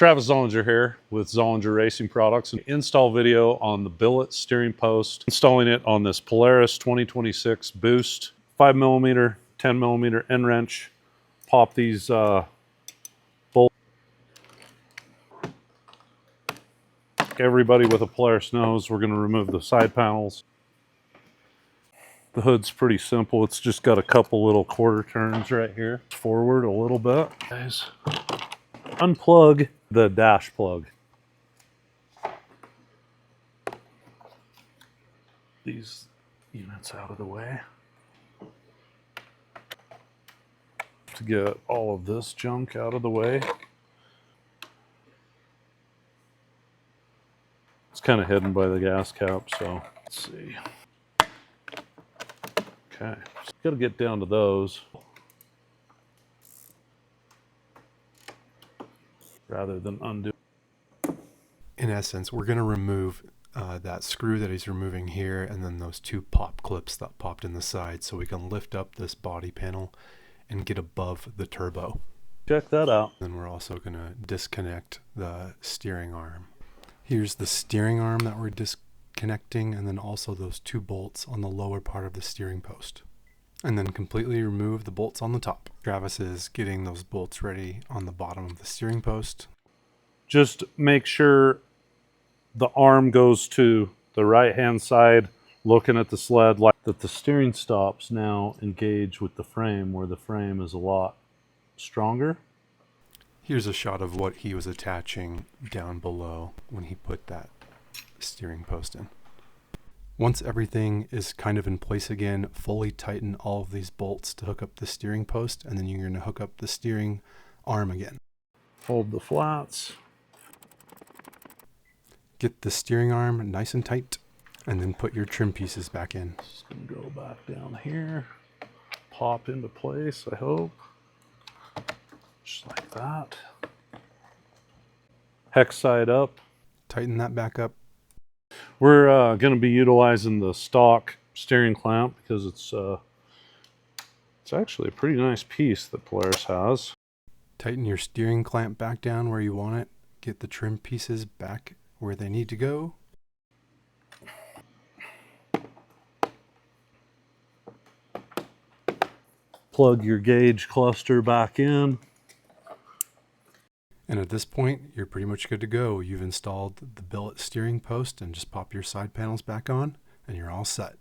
Travis Zollinger here with Zollinger Racing Products. An install video on the Billet steering post, installing it on this Polaris 2026 Boost 5mm, 10mm end wrench. Pop these bolts. Everybody with a Polaris knows we're going to remove the side panels. The hood's pretty simple. It's just got a couple little quarter turns right here. Forward a little bit. Guys, unplug the dash plug. These units out of the way. To get all of this junk out of the way. It's kind of hidden by the gas cap, so let's see. Okay, just got to get down to those rather than undo. In essence, we're going to remove that screw that he's removing here, and then those two pop clips that popped in the side, so we can lift up this body panel and get above the turbo. Check that out. Then we're also going to disconnect the steering arm. Here's the steering arm that we're disconnecting, and then also those two bolts on the lower part of the steering post. And then completely remove the bolts on the top. Travis is getting those bolts ready on the bottom of the steering post. Just make sure the arm goes to the right hand side, looking at the sled, like that the steering stops now engage with the frame, where the frame is a lot stronger. Here's a shot of what he was attaching down below when he put that steering post in. Once everything is kind of in place again, fully tighten all of these bolts to hook up the steering post, and then you're going to hook up the steering arm again. Hold the flats. Get the steering arm nice and tight, and then put your trim pieces back in. Just going to go back down here. Pop into place, I hope. Just like that. Hex side up. Tighten that back up. We're going to be utilizing the stock steering clamp because it's actually a pretty nice piece that Polaris has. Tighten your steering clamp back down where you want it. Get the trim pieces back where they need to go. Plug your gauge cluster back in. And at this point, you're pretty much good to go. You've installed the billet steering post, and just pop your side panels back on, and you're all set.